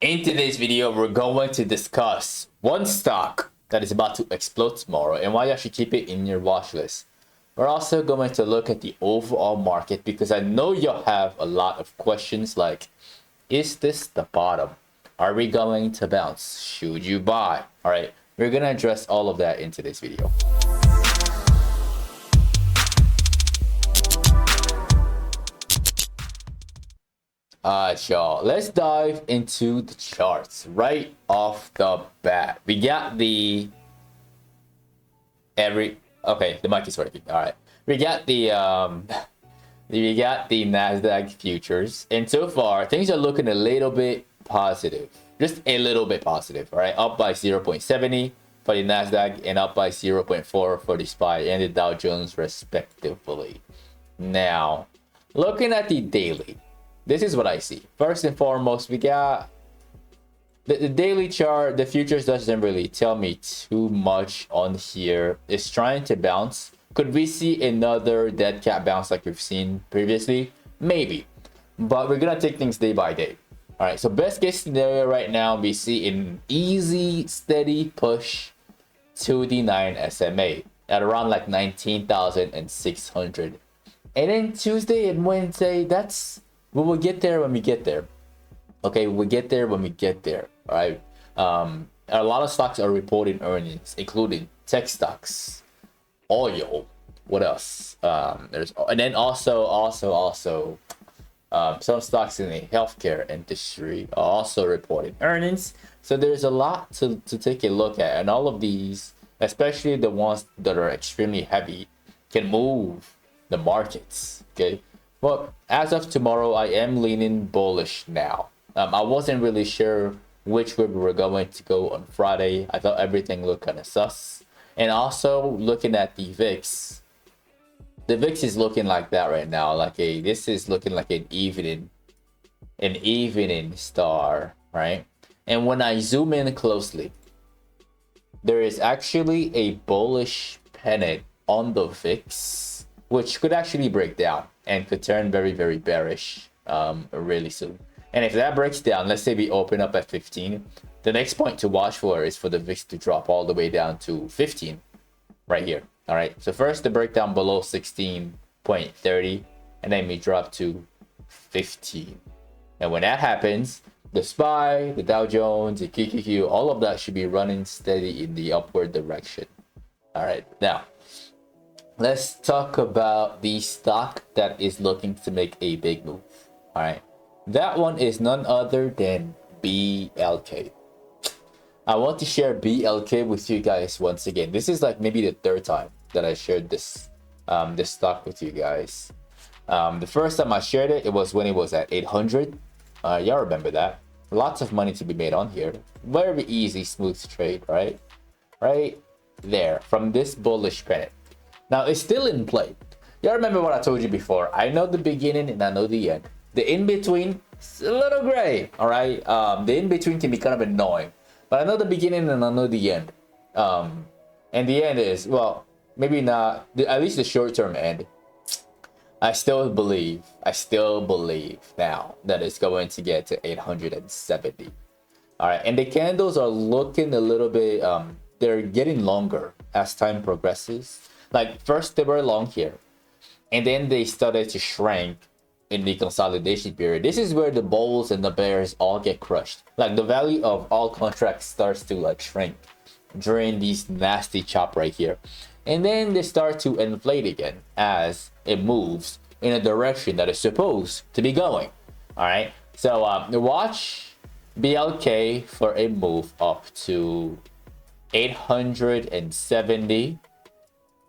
In today's video, we're going to discuss one stock that is about to explode tomorrow and why you should keep it in your watch list. We're also going to look at the overall market because I know you'll have a lot of questions like, is this the bottom? Are we going to bounce? Should you buy? All right, we're going to address all of that in today's video. Y'all, let's dive into the charts right off the bat. We got the the mic is working. All right, we got the Nasdaq futures, and so far things are looking a little bit positive, just a little bit positive. All right, up by 0.70 for the Nasdaq and up by 0.4 for the SPY and the Dow Jones respectively. Now, looking at the daily. This is what I see. First and foremost, we got the daily chart. The futures doesn't really tell me too much on here. It's trying to bounce. Could we see another dead cat bounce like we've seen previously? Maybe. But we're going to take things day by day. All right. So best case scenario right now, we see an easy, steady push to the 9 SMA at around like 19,600. And then Tuesday and Wednesday, we will get there when we get there. Okay, we'll get there when we get there. All right. A lot of stocks are reporting earnings, including tech stocks, oil. What else? And then also some stocks in the healthcare industry are also reporting earnings. So there's a lot to take a look at, and all of these, especially the ones that are extremely heavy, can move the markets. Okay. But as of tomorrow, I am leaning bullish now. I wasn't really sure which way we were going to go on Friday. I thought everything looked kind of sus. And also looking at the VIX. The VIX is looking like that right now. This is looking like an evening star, right? And when I zoom in closely, there is actually a bullish pennant on the VIX, which could actually break down and could turn very, very bearish really soon. And if that breaks down, let's say we open up at 15, the next point to watch for is for the VIX to drop all the way down to 15 right here. All right, so first the breakdown below 16.30, and then we drop to 15. And when that happens, the SPY, the Dow Jones, the QQQ, all of that should be running steady in the upward direction. All right, now let's talk about the stock that is looking to make a big move. All right. That one is none other than BLK. I want to share BLK with you guys once again. This is like maybe the third time that I shared this stock with you guys. The first time I shared it, it was when it was at 800. Y'all remember that. Lots of money to be made on here. Very easy, smooth trade, right? Right there from this bullish pennant. Now, it's still in play. Y'all remember what I told you before. I know the beginning and I know the end. The in-between is a little gray, all right? The in-between can be kind of annoying. But I know the beginning and I know the end. And the end is, well, maybe not, at least the short-term end. I still believe now that it's going to get to 870. All right, and the candles are looking a little bit, they're getting longer as time progresses. Like first they were long here, and then they started to shrink in the consolidation period. This is where the bulls and the bears all get crushed. Like the value of all contracts starts to like shrink during these nasty chop right here. And then they start to inflate again as it moves in a direction that is supposed to be going. All right. So watch BLK for a move up to 870.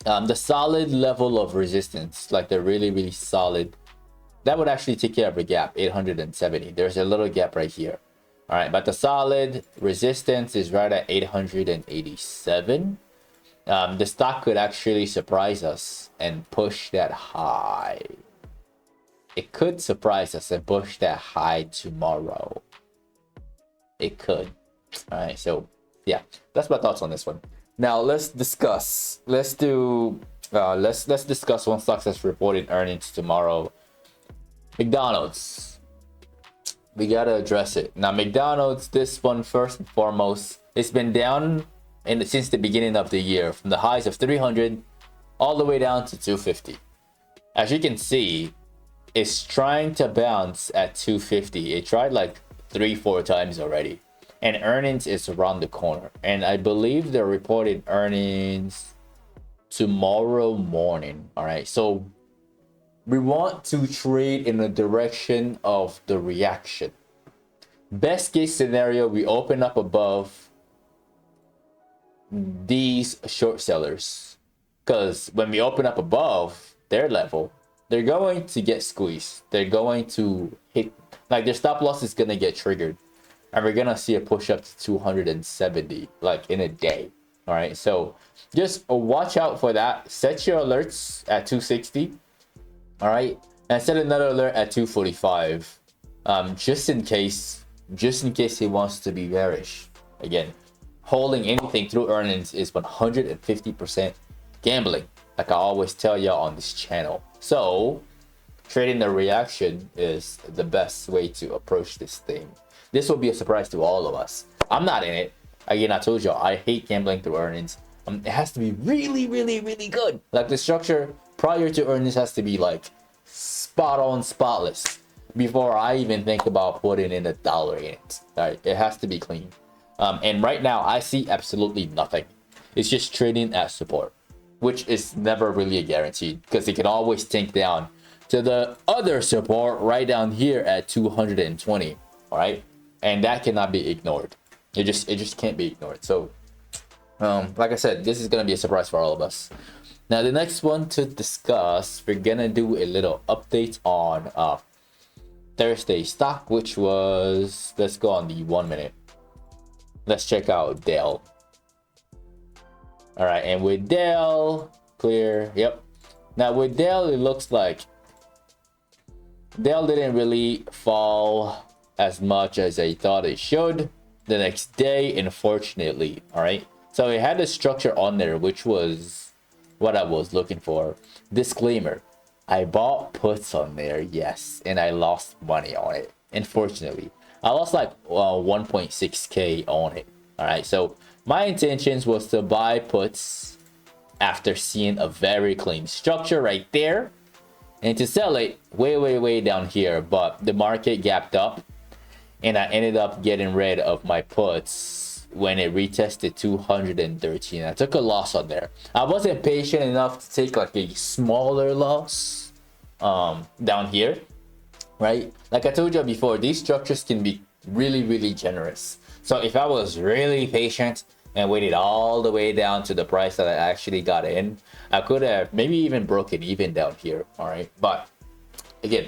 The solid level of resistance, like the really, really solid, that would actually take care of a gap, 870. There's a little gap right here. All right, but the solid resistance is right at 887. The stock could actually surprise us and push that high. It could surprise us and push that high tomorrow. It could. All right, so yeah, that's my thoughts on this one. Now let's discuss. Let's discuss one stock that's reporting earnings tomorrow. McDonald's. we gotta address it. Now, McDonald's, this one first and foremost, it's been down since the beginning of the year, from the highs of 300 all the way down to 250. As you can see, it's trying to bounce at 250. It tried like 3-4 times already, and earnings is around the corner, and I believe they're reporting earnings tomorrow morning. All right, so we want to trade in the direction of the reaction. Best case scenario, we open up above these short sellers, because when we open up above their level, they're going to get squeezed. They're going to hit, like, their stop loss is gonna get triggered, and we're gonna see a push up to 270 like in a day. All right, so just watch out for that. Set your alerts at 260. All right, and set another alert at 245, just in case he wants to be bearish. Again, holding anything through earnings is 150% gambling, like I always tell y'all on this channel. So trading the reaction is the best way to approach this thing. This will be a surprise to all of us. I'm not in it. Again, I told y'all I hate gambling through earnings. It has to be really, really, really good. Like, the structure prior to earnings has to be like spot on, spotless, before I even think about putting in $1 in it. All right, it has to be clean. And right now I see absolutely nothing. It's just trading at support, which is never really a guarantee, because it can always tank down to the other support right down here at 220. All right, and that cannot be ignored. It just can't be ignored. So like I said, this is gonna be a surprise for all of us. Now, the next one to discuss, we're gonna do a little update on Thursday stock, which was, let's go on the 1 minute. Let's check out Dell. All right, and with Dell, clear. Yep. Now with Dell, it looks like Dell didn't really fall as much as I thought it should the next day, unfortunately. All right, so it had a structure on there, which was what I was looking for. Disclaimer, I bought puts on there, yes, and I lost money on it. Unfortunately, I lost like 1.6k on it. All right, so my intentions was to buy puts after seeing a very clean structure right there, and to sell it way down here, but the market gapped up, and I ended up getting rid of my puts when it retested 213. I took a loss on there. I wasn't patient enough to take like a smaller loss down here, right? Like I told you before, these structures can be really generous. So if I was really patient and waited all the way down to the price that I actually got in, I could have maybe even broken even down here. All right, but again,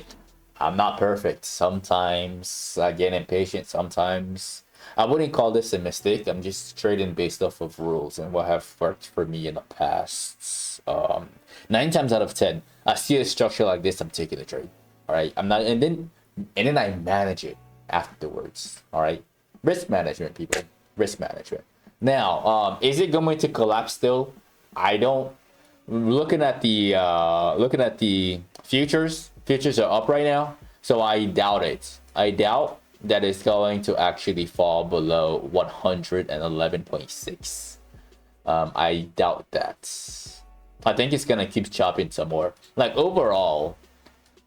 I'm not perfect. Sometimes I get impatient. Sometimes I wouldn't call this a mistake. I'm just trading based off of rules and what have worked for me in the past. 9 times out of 10, I see a structure like this, I'm taking a trade. All right, I'm not, and then I manage it afterwards. All right, risk management, people. Risk management. Now, is it going to collapse still? I don't. Looking at the futures are up right now, so I doubt it. I doubt that it's going to actually fall below 111.6. I doubt that. I think it's gonna keep chopping some more. Like, overall,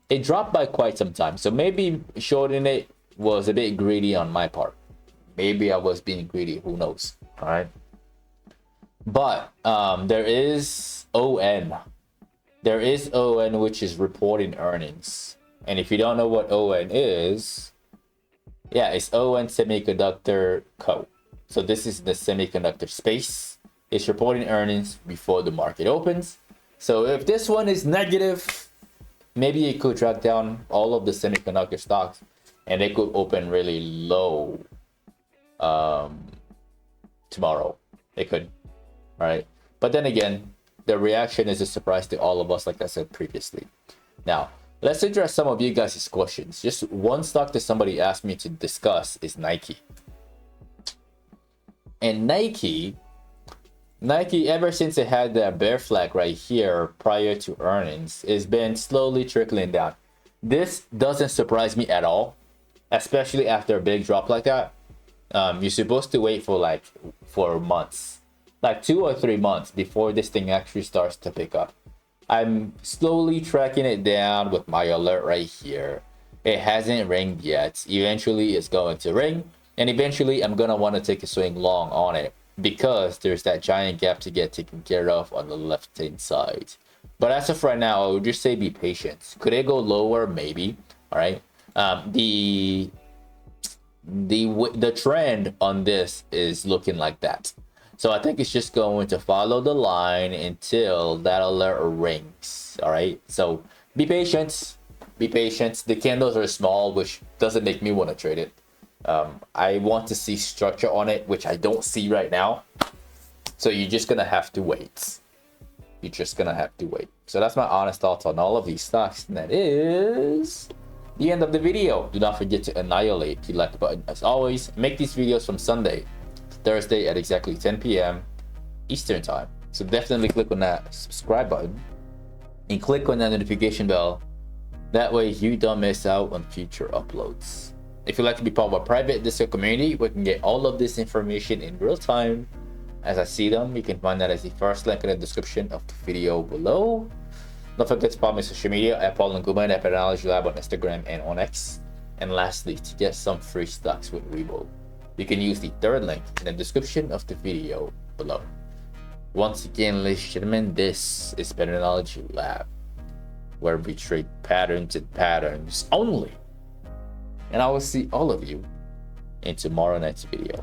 it dropped by quite some time, so maybe shorting it was a bit greedy on my part. Maybe I was being greedy, who knows. All right, but there is ON, which is reporting earnings. And if you don't know what ON is, yeah, it's ON Semiconductor Co. So this is the semiconductor space. It's reporting earnings before the market opens. So if this one is negative, maybe it could drag down all of the semiconductor stocks, and they could open really low tomorrow. They could. All right, but then again, the reaction is a surprise to all of us, like I said previously. Now, let's address some of you guys' questions. Just one stock that somebody asked me to discuss is Nike. And Nike, ever since it had that bear flag right here prior to earnings, has been slowly trickling down. This doesn't surprise me at all. especially after a big drop like that. You're supposed to wait for months, like 2 or 3 months before this thing actually starts to pick up. I'm slowly tracking it down with my alert right here. It hasn't ringed yet. Eventually it's going to ring, and eventually I'm gonna want to take a swing long on it because there's that giant gap to get taken care of on the left hand side. But as of right now, I would just say be patient. Could it go lower? Maybe. All right. The trend on this is looking like that. So I think it's just going to follow the line until that alert rings. All right. So be patient. Be patient. The candles are small, which doesn't make me want to trade it. I want to see structure on it, which I don't see right now. So you're just gonna have to wait. You're just gonna have to wait. So that's my honest thoughts on all of these stocks. And that is the end of the video. Do not forget to annihilate the like button. As always, make these videos from Sunday to Thursday at exactly 10 p.m. Eastern time. So definitely click on that subscribe button and click on that notification bell. That way you don't miss out on future uploads. If you'd like to be part of a private Discord community, we can get all of this information in real time as I see them. You can find that as the first link in the description of the video below. Don't forget to follow my social media at Paul and Guman at Patternology Lab on Instagram and on X. And lastly, to get some free stocks with Webull, you can use the third link in the description of the video below. Once again, ladies and gentlemen, this is Patternology Lab, where we trade patterns and patterns only. And I will see all of you in tomorrow night's video.